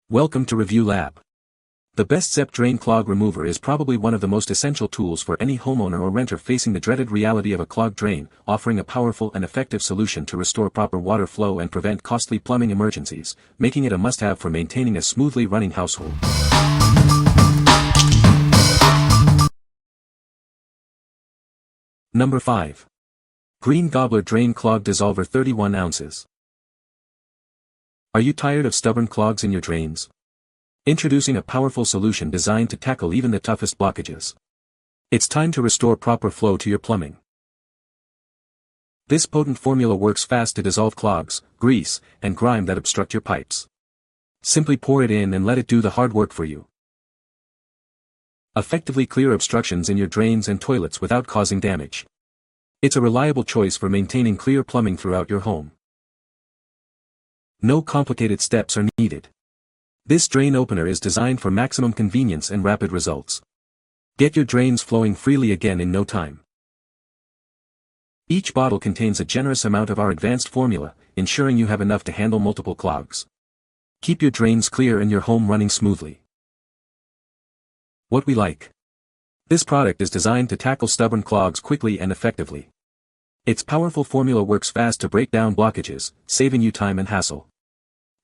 Welcome to Review Lab. The best Zep Drain Clog Remover is probably one of the most essential tools for any homeowner or renter facing the dreaded reality of a clogged drain, offering a powerful and effective solution to restore proper water flow and prevent costly plumbing emergencies, making it a must-have for maintaining a smoothly running household. Number 5. Green Gobbler Drain Clog Dissolver 31 ounces. Are you tired of stubborn clogs in your drains? Introducing a powerful solution designed to tackle even the toughest blockages. It's time to restore proper flow to your plumbing. This potent formula works fast to dissolve clogs, grease, and grime that obstruct your pipes. Simply pour it in and let it do the hard work for you. Effectively clear obstructions in your drains and toilets without causing damage. It's a reliable choice for maintaining clear plumbing throughout your home. No complicated steps are needed. This drain opener is designed for maximum convenience and rapid results. Get your drains flowing freely again in no time. Each bottle contains a generous amount of our advanced formula, ensuring you have enough to handle multiple clogs. Keep your drains clear and your home running smoothly. What we like. This product is designed to tackle stubborn clogs quickly and effectively. Its powerful formula works fast to break down blockages, saving you time and hassle.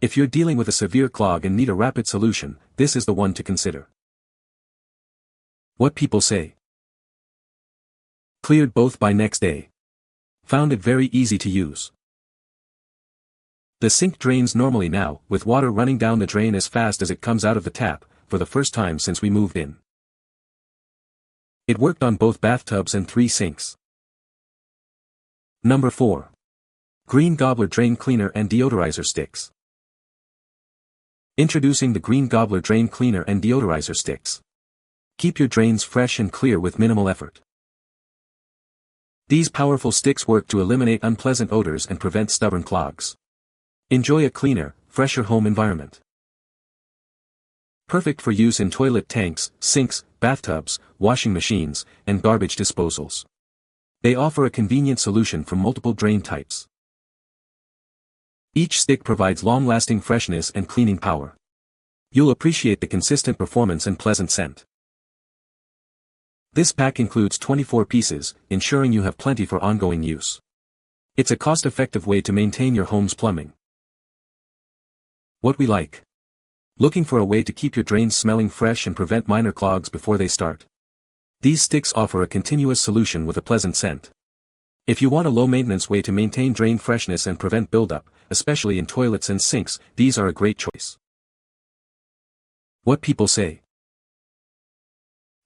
If you're dealing with a severe clog and need a rapid solution, this is the one to consider. What people say. Cleared both by next day. Found it very easy to use. The sink drains normally now, with water running down the drain as fast as it comes out of the tap, for the first time since we moved in. It worked on both bathtubs and 3 sinks. Number 4. Green Gobbler Drain Cleaner and Deodorizer Sticks. Introducing the Green Gobbler Drain Cleaner and Deodorizer Sticks. Keep your drains fresh and clear with minimal effort. These powerful sticks work to eliminate unpleasant odors and prevent stubborn clogs. Enjoy a cleaner, fresher home environment. Perfect for use in toilet tanks, sinks, bathtubs, washing machines, and garbage disposals. They offer a convenient solution for multiple drain types. Each stick provides long-lasting freshness and cleaning power. You'll appreciate the consistent performance and pleasant scent. This pack includes 24 pieces, ensuring you have plenty for ongoing use. It's a cost-effective way to maintain your home's plumbing. What we like. Looking for a way to keep your drains smelling fresh and prevent minor clogs before they start? These sticks offer a continuous solution with a pleasant scent. If you want a low-maintenance way to maintain drain freshness and prevent buildup, especially in toilets and sinks, these are a great choice. What people say.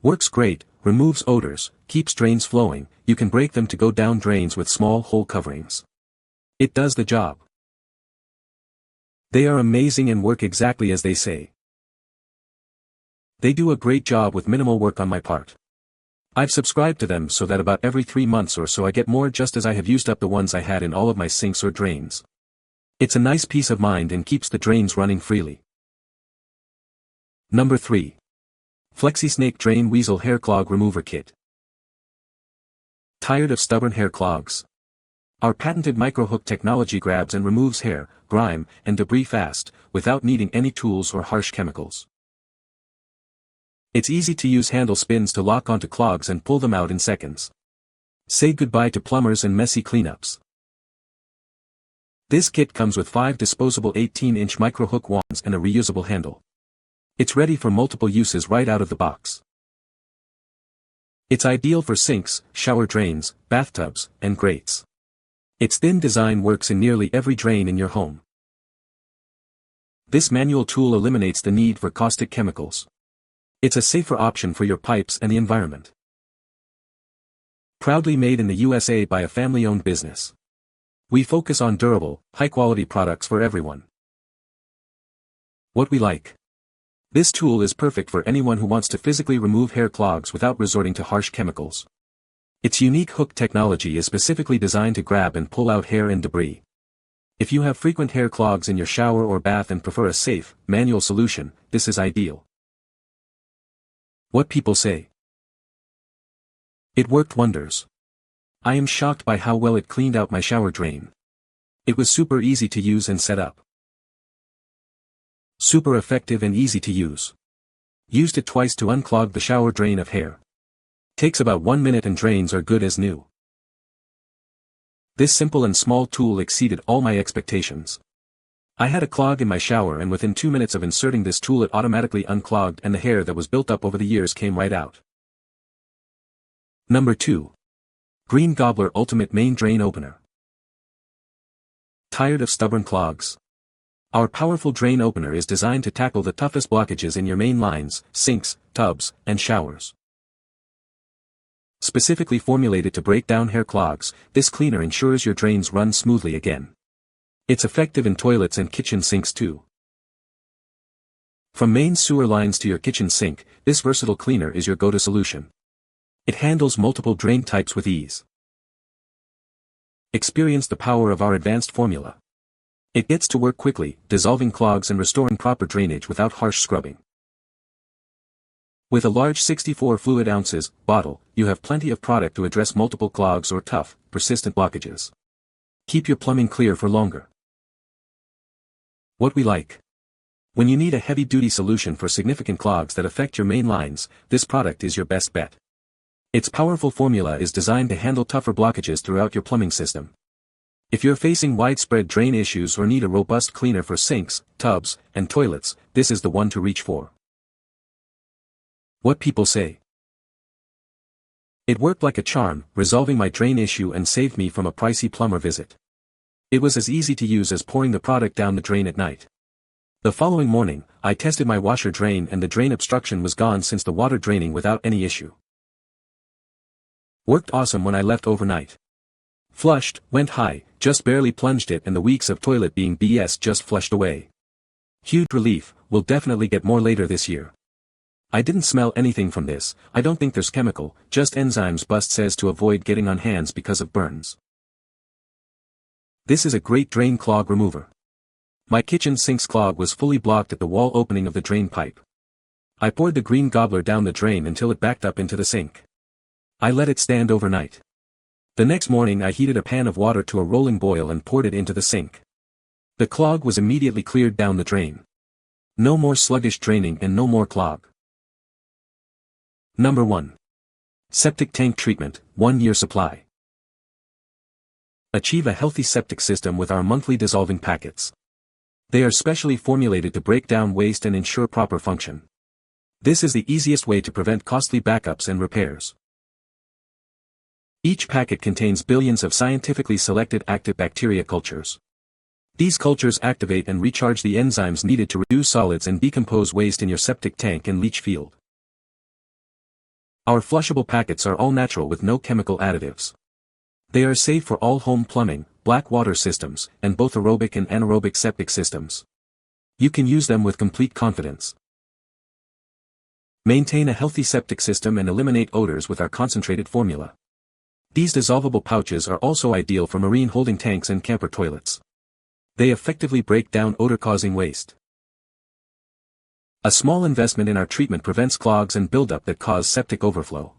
Works great, removes odors, keeps drains flowing, you can break them to go down drains with small hole coverings. It does the job. They are amazing and work exactly as they say. They do a great job with minimal work on my part. I've subscribed to them so that about every 3 months or so I get more just as I have used up the ones I had in all of my sinks or drains. It's a nice peace of mind and keeps the drains running freely. Number 3. FlexiSnake Drain Weasel Hair Clog Remover Kit. Tired of stubborn hair clogs? Our patented micro-hook technology grabs and removes hair, grime, and debris fast, without needing any tools or harsh chemicals. Its easy-to-use handle spins to lock onto clogs and pull them out in seconds. Say goodbye to plumbers and messy cleanups. This kit comes with 5 disposable 18-inch micro-hook wands and a reusable handle. It's ready for multiple uses right out of the box. It's ideal for sinks, shower drains, bathtubs, and grates. Its thin design works in nearly every drain in your home. This manual tool eliminates the need for caustic chemicals. It's a safer option for your pipes and the environment. Proudly made in the USA by a family-owned business. We focus on durable, high-quality products for everyone. What we like. This tool is perfect for anyone who wants to physically remove hair clogs without resorting to harsh chemicals. Its unique hook technology is specifically designed to grab and pull out hair and debris. If you have frequent hair clogs in your shower or bath and prefer a safe, manual solution, this is ideal. What people say. It worked wonders. I am shocked by how well it cleaned out my shower drain. It was super easy to use and set up. Super effective and easy to use. Used it twice to unclog the shower drain of hair. Takes about 1 minute and drains are good as new. This simple and small tool exceeded all my expectations. I had a clog in my shower and within 2 minutes of inserting this tool it automatically unclogged and the hair that was built up over the years came right out. Number 2. Green Gobbler Ultimate Main Drain Opener. Tired of stubborn clogs? Our powerful drain opener is designed to tackle the toughest blockages in your main lines, sinks, tubs, and showers. Specifically formulated to break down hair clogs, this cleaner ensures your drains run smoothly again. It's effective in toilets and kitchen sinks too. From main sewer lines to your kitchen sink, this versatile cleaner is your go-to solution. It handles multiple drain types with ease. Experience the power of our advanced formula. It gets to work quickly, dissolving clogs and restoring proper drainage without harsh scrubbing. With a large 64 fluid ounces bottle, you have plenty of product to address multiple clogs or tough, persistent blockages. Keep your plumbing clear for longer. What we like. When you need a heavy-duty solution for significant clogs that affect your main lines, this product is your best bet. Its powerful formula is designed to handle tougher blockages throughout your plumbing system. If you're facing widespread drain issues or need a robust cleaner for sinks, tubs, and toilets, this is the one to reach for. What people say. It worked like a charm, resolving my drain issue and saved me from a pricey plumber visit. It was as easy to use as pouring the product down the drain at night. The following morning, I tested my washer drain and the drain obstruction was gone since the water draining without any issue. Worked awesome when I left overnight. Flushed, went high, just barely plunged it and the weeks of toilet being BS just flushed away. Huge relief, we'll definitely get more later this year. I didn't smell anything from this, I don't think there's chemical, just enzymes Bust says to avoid getting on hands because of burns. This is a great drain clog remover. My kitchen sink's clog was fully blocked at the wall opening of the drain pipe. I poured the green Gobbler down the drain until it backed up into the sink. I let it stand overnight. The next morning I heated a pan of water to a rolling boil and poured it into the sink. The clog was immediately cleared down the drain. No more sluggish draining and no more clog. Number 1. Septic Tank Treatment, 1-year supply. Achieve a healthy septic system with our monthly dissolving packets. They are specially formulated to break down waste and ensure proper function. This is the easiest way to prevent costly backups and repairs. Each packet contains billions of scientifically selected active bacteria cultures. These cultures activate and recharge the enzymes needed to reduce solids and decompose waste in your septic tank and leach field. Our flushable packets are all natural with no chemical additives. They are safe for all home plumbing, black water systems, and both aerobic and anaerobic septic systems. You can use them with complete confidence. Maintain a healthy septic system and eliminate odors with our concentrated formula. These dissolvable pouches are also ideal for marine holding tanks and camper toilets. They effectively break down odor-causing waste. A small investment in our treatment prevents clogs and buildup that cause septic overflow.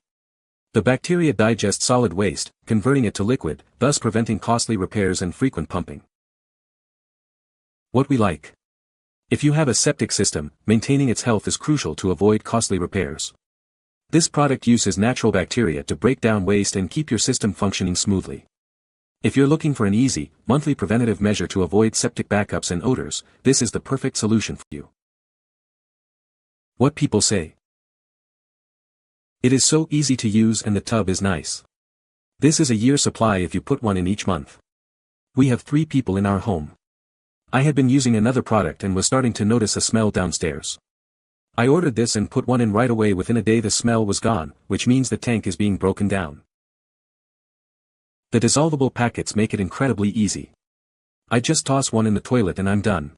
The bacteria digest solid waste, converting it to liquid, thus preventing costly repairs and frequent pumping. What we like. If you have a septic system, maintaining its health is crucial to avoid costly repairs. This product uses natural bacteria to break down waste and keep your system functioning smoothly. If you're looking for an easy, monthly preventative measure to avoid septic backups and odors, this is the perfect solution for you. What people say. It is so easy to use and the tub is nice. This is a year supply if you put one in each month. We have 3 people in our home. I had been using another product and was starting to notice a smell downstairs. I ordered this and put one in right away. Within a day the smell was gone, which means the tank is being broken down. The dissolvable packets make it incredibly easy. I just toss one in the toilet and I'm done.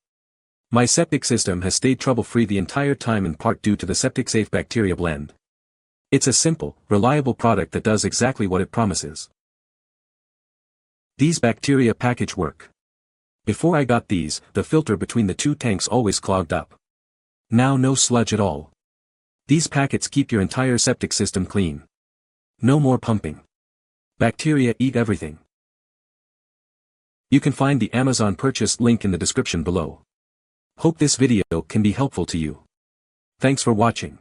My septic system has stayed trouble-free the entire time, in part due to the Septic Safe Bacteria Blend. It's a simple, reliable product that does exactly what it promises. These bacteria package work. Before I got these, the filter between the 2 tanks always clogged up. Now no sludge at all. These packets keep your entire septic system clean. No more pumping. Bacteria eat everything. You can find the Amazon purchase link in the description below. Hope this video can be helpful to you. Thanks for watching.